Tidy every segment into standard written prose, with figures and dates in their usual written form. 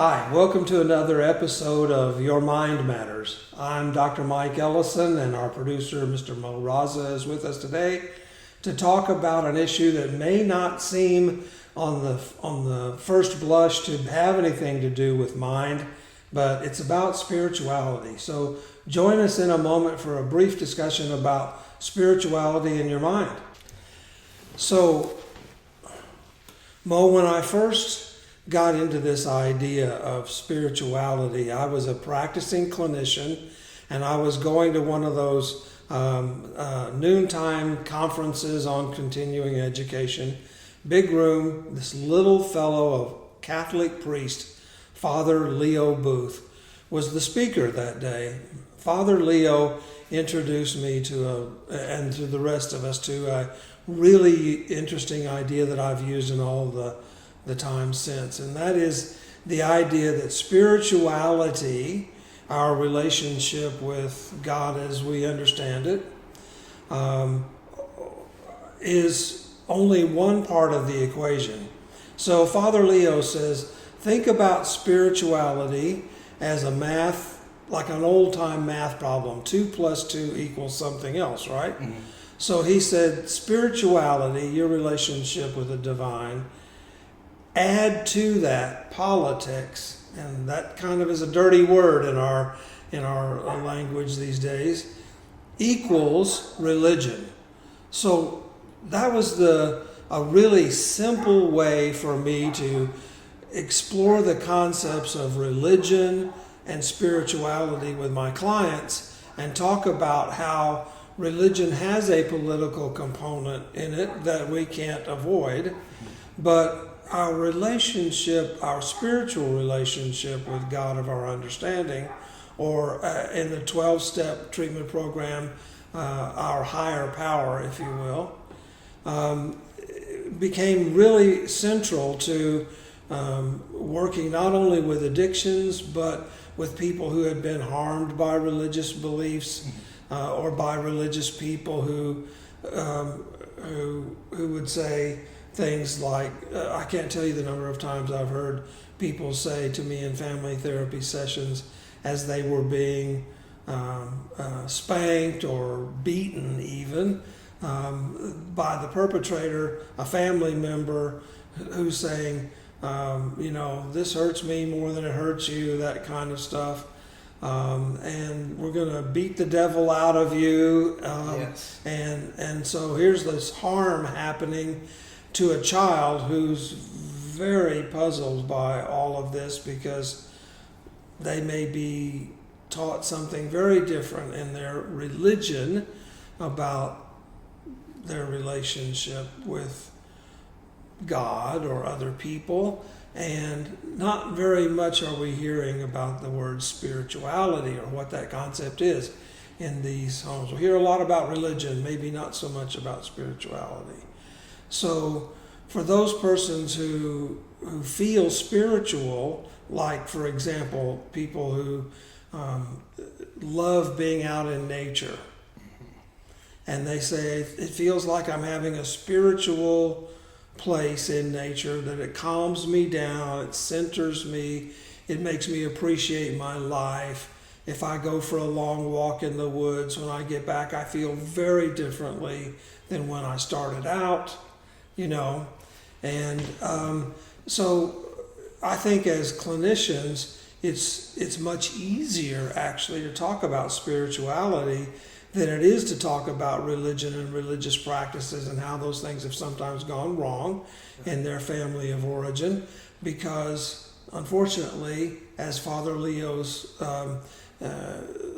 Hi, welcome to another episode of Your Mind Matters. I'm Dr. Mike Ellison, and our producer, Mr. Mo Raza, is with us today to talk about an issue that may not seem on the first blush to have anything to do with mind, but it's about spirituality. So join us in a moment for a brief discussion about spirituality in your mind. So, Mo, when I first got into this idea of spirituality, I was a practicing clinician, and I was going to one of those noontime conferences on continuing education. Big room, this little fellow, a Catholic priest, Father Leo Booth, was the speaker that day. Father Leo introduced me and to the rest of us to a really interesting idea that I've used in all the time since, and that is the idea that spirituality, our relationship with God as we understand it, is only one part of the equation. So Father Leo says, think about spirituality as like an old-time math problem. 2 + 2 equals something else, right? Mm-hmm. So he said, spirituality, your relationship with the divine, add to that politics, and that kind of is a dirty word in our language these days, equals religion. So that was a really simple way for me to explore the concepts of religion and spirituality with my clients and talk about how religion has a political component in it that we can't avoid, but our relationship, our spiritual relationship with God of our understanding, or in the 12-step treatment program, our higher power, if you will, became really central to working not only with addictions, but with people who had been harmed by religious beliefs or by religious people who would say things like, I can't tell you the number of times I've heard people say to me in family therapy sessions as they were being spanked or beaten even by the perpetrator, a family member who's saying, this hurts me more than it hurts you, that kind of stuff. And we're going to beat the devil out of you. Yes. And so here's this harm happening to a child who's very puzzled by all of this because they may be taught something very different in their religion about their relationship with God or other people, and not very much are we hearing about the word spirituality or what that concept is in these homes. We hear a lot about religion, maybe not so much about spirituality. So for those persons who feel spiritual, like, for example, people who love being out in nature, and they say, it feels like I'm having a spiritual place in nature, that it calms me down, it centers me, it makes me appreciate my life. If I go for a long walk in the woods, when I get back, I feel very differently than when I started out. And so I think as clinicians, it's much easier actually to talk about spirituality than it is to talk about religion and religious practices and how those things have sometimes gone wrong in their family of origin, because unfortunately, as Father Leo's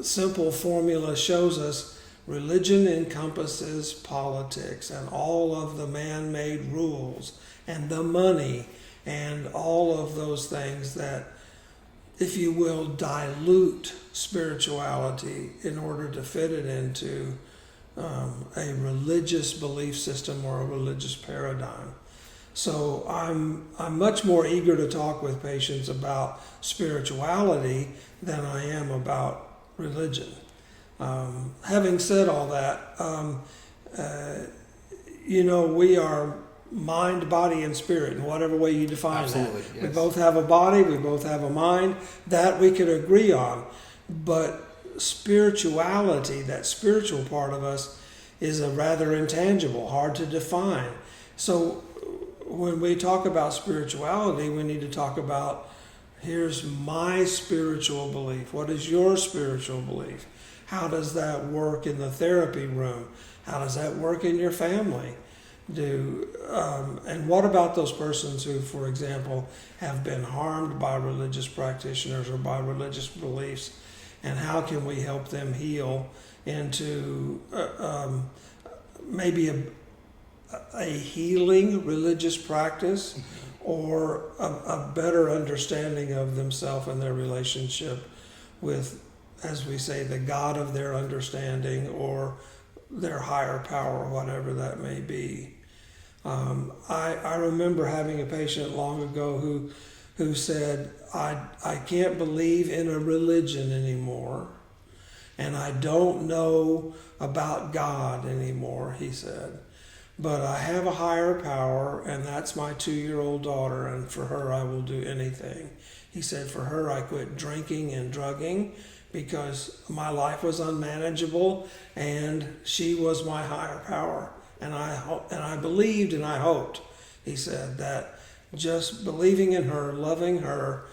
simple formula shows us, religion encompasses politics and all of the man-made rules and the money and all of those things that, if you will, dilute spirituality in order to fit it into a religious belief system or a religious paradigm. So I'm much more eager to talk with patients about spirituality than I am about religion. Having said all that, we are mind, body, and spirit, in whatever way you define Absolutely, that. yes. We both have a body, we both have a mind, that we could agree on. But spirituality, that spiritual part of us, is a rather intangible, hard to define. So when we talk about spirituality, we need to talk about, here's my spiritual belief. What is your spiritual belief? How does that work in the therapy room? How does that work in your family? And what about those persons who, for example, have been harmed by religious practitioners or by religious beliefs? And how can we help them heal into maybe a healing religious practice, or a better understanding of themselves and their relationship with, as we say, the God of their understanding, or their higher power, whatever that may be. I remember having a patient long ago who said, I can't believe in a religion anymore, and I don't know about God anymore, he said. But I have a higher power, and that's my 2-year-old daughter, and for her I will do anything. He said, for her I quit drinking and drugging because my life was unmanageable, and she was my higher power. And I believed and I hoped, he said, that just believing in her, loving her,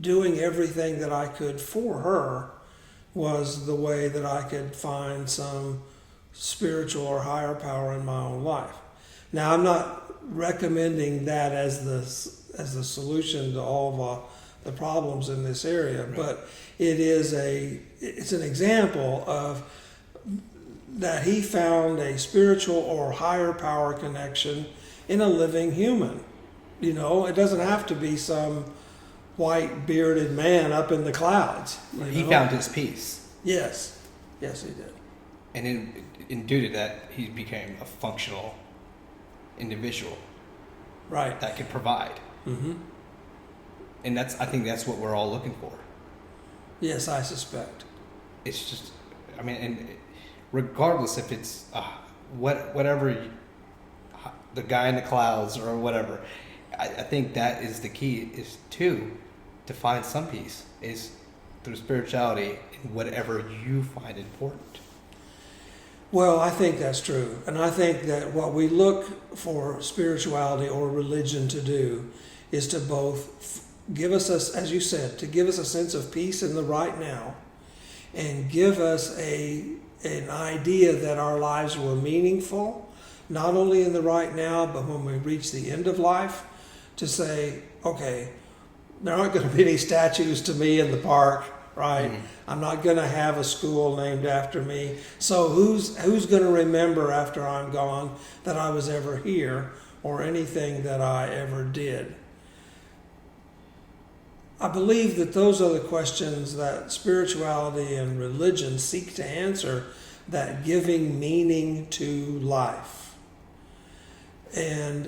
doing everything that I could for her was the way that I could find some spiritual or higher power in my own life. Now, I'm not recommending that as the solution to all of the problems in this area, right. But it's an example of that he found a spiritual or higher power connection in a living human. You know, it doesn't have to be some white bearded man up in the clouds. He found his peace. Yes, he did. And due to that, he became a functional individual, right? That could provide. Mm-hmm. And I think that's what we're all looking for. Yes, I suspect. It's just, I mean, and regardless if it's whatever, the guy in the clouds or whatever, I think that is the key, is to find some peace, is through spirituality in whatever you find important. Well, I think that's true. And I think that what we look for spirituality or religion to do is to both give us, as you said, to give us a sense of peace in the right now, and give us an idea that our lives were meaningful, not only in the right now, but when we reach the end of life, to say, okay, there aren't going to be any statues to me in the park, right? Mm-hmm. I'm not going to have a school named after me. So who's going to remember after I'm gone that I was ever here, or anything that I ever did? I believe that those are the questions that spirituality and religion seek to answer, that giving meaning to life. And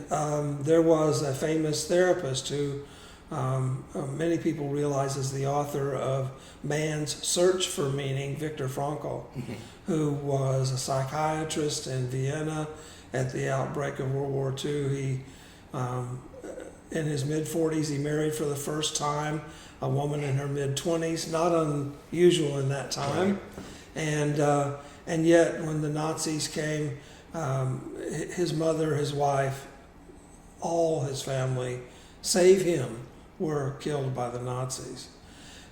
there was a famous therapist who many people realize is the author of Man's Search for Meaning, Viktor Frankl, mm-hmm. who was a psychiatrist in Vienna at the outbreak of World War II. He, in his mid-40s, he married for the first time a woman in her mid-20s, not unusual in that time. Right. And yet, when the Nazis came, his mother, his wife, all his family, save him, were killed by the Nazis.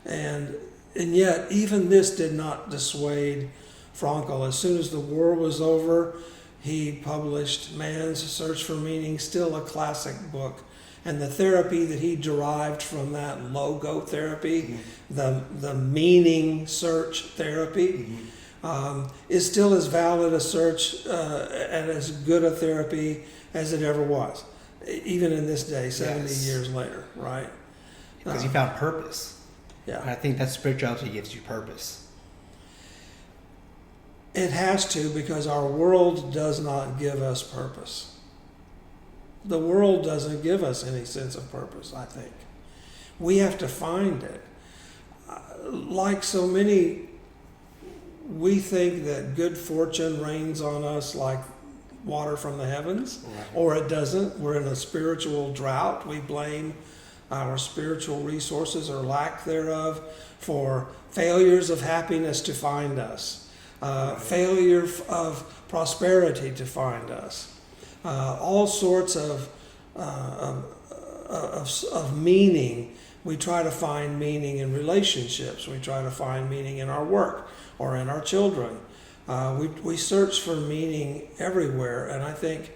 And yet, even this did not dissuade Frankl. As soon as the war was over, he published Man's Search for Meaning, still a classic book. And the therapy that he derived from that, logotherapy, mm-hmm. the meaning search therapy, mm-hmm. Is still as valid a search and as good a therapy as it ever was, even in this day, 70 years later, right? Because he found purpose. Yeah. And I think that spirituality gives you purpose. It has to, because our world does not give us purpose. The world doesn't give us any sense of purpose, I think. We have to find it. Like so many, we think that good fortune rains on us like water from the heavens, Right. or it doesn't. We're in a spiritual drought. We blame our spiritual resources or lack thereof for failures of happiness to find us, failure of prosperity to find us, all sorts of meaning. We try to find meaning in relationships. We try to find meaning in our work or in our children. We search for meaning everywhere, and I think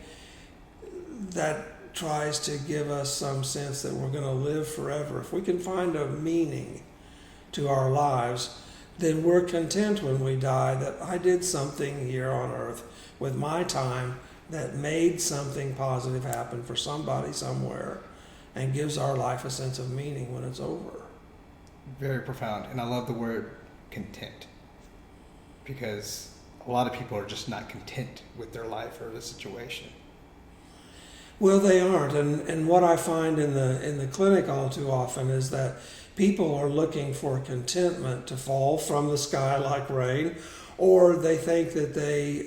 that tries to give us some sense that we're going to live forever. If we can find a meaning to our lives, then we're content when we die that I did something here on earth with my time that made something positive happen for somebody somewhere, and gives our life a sense of meaning when it's over. Very profound. And I love the word content, because a lot of people are just not content with their life or the situation. Well, they aren't, and what I find in the clinic all too often is that people are looking for contentment to fall from the sky like rain, or they think that they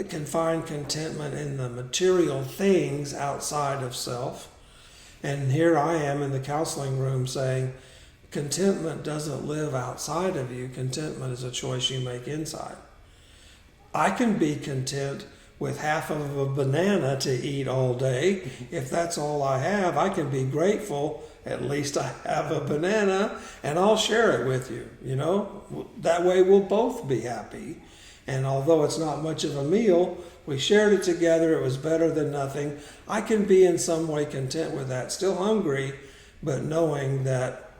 can find contentment in the material things outside of self. And here I am in the counseling room saying, contentment doesn't live outside of you. Contentment is a choice you make inside. I can be content with half of a banana to eat all day. If that's all I have, I can be grateful. At least I have a banana, and I'll share it with you. You know, that way we'll both be happy. And although it's not much of a meal, we shared it together. It was better than nothing. I can be in some way content with that. Still hungry, but knowing that,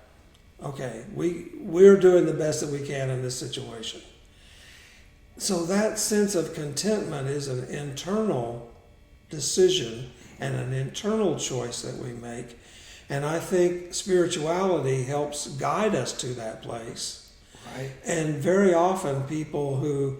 okay, we're doing the best that we can in this situation. So that sense of contentment is an internal decision and an internal choice that we make. And I think spirituality helps guide us to that place. Right. And very often people who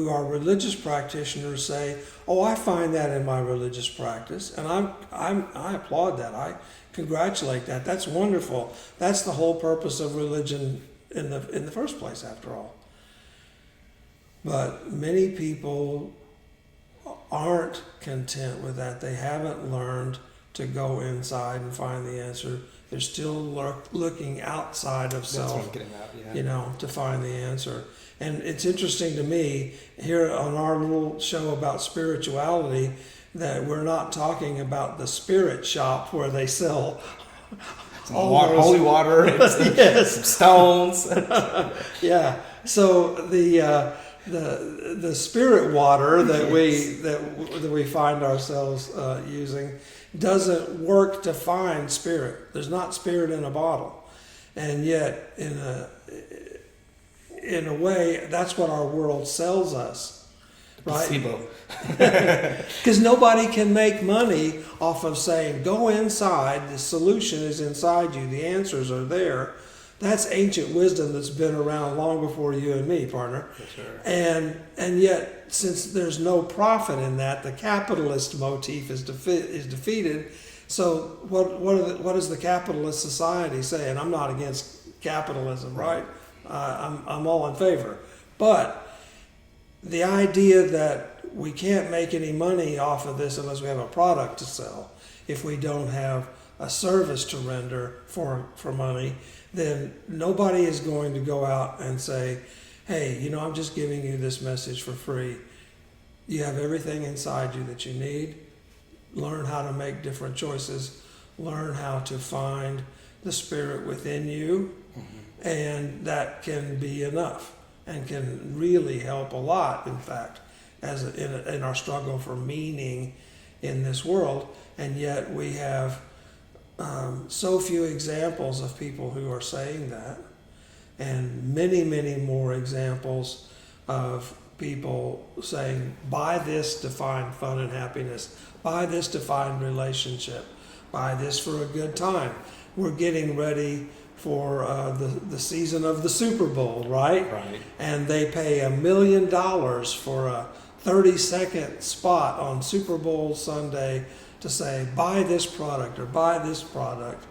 are religious practitioners say, "Oh, I find that in my religious practice," and I applaud that. I congratulate that. That's wonderful. That's the whole purpose of religion in the first place, after all. But many people aren't content with that. They haven't learned to go inside and find the answer. They're still looking outside of self. That's what I'm getting at, yeah. You know, to find the answer. And it's interesting to me here on our little show about spirituality that we're not talking about the spirit shop where they sell holy water, and yes, some stones. Yeah. So the spirit water that we find ourselves using doesn't work to find spirit. There's not spirit in a bottle, and yet in a way that's what our world sells us, right? Placebo. Because nobody can make money off of saying, go inside, the solution is inside you, the answers are there. That's ancient wisdom that's been around long before you and me, partner. For sure. And yet, since there's no profit in that, the capitalist motif is defeated. So what does the capitalist society say? And I'm not against capitalism, right? I'm all in favor. But the idea that we can't make any money off of this unless we have a product to sell, if we don't have a service to render for money, then nobody is going to go out and say, hey, you know, I'm just giving you this message for free. You have everything inside you that you need. Learn how to make different choices. Learn how to find the spirit within you. Mm-hmm. And that can be enough and can really help a lot, in fact, in our struggle for meaning in this world. And yet we have so few examples of people who are saying that, and many, many more examples of people saying, buy this to find fun and happiness, buy this to find relationship, buy this for a good time. We're getting ready for the season of the Super Bowl, right? Right. And they pay $1 million for a 30-second spot on Super Bowl Sunday to say, buy this product or buy this product.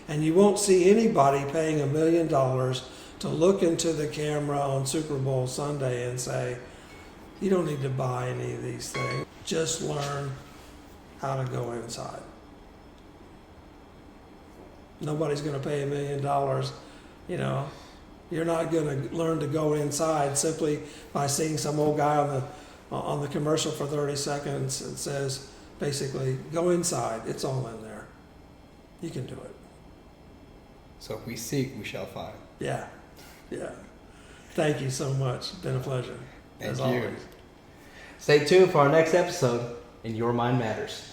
And you won't see anybody paying $1 million to look into the camera on Super Bowl Sunday and say, You don't need to buy any of these things. Just learn how to go inside. Nobody's going to pay $1 million. You know, you're not going to learn to go inside simply by seeing some old guy on the commercial for 30 seconds and says, basically, go inside. It's all in there. You can do it. So if we seek, we shall find. Yeah. Thank you so much. It's been a pleasure. Thank as you. always. Stay tuned for our next episode in Your Mind Matters.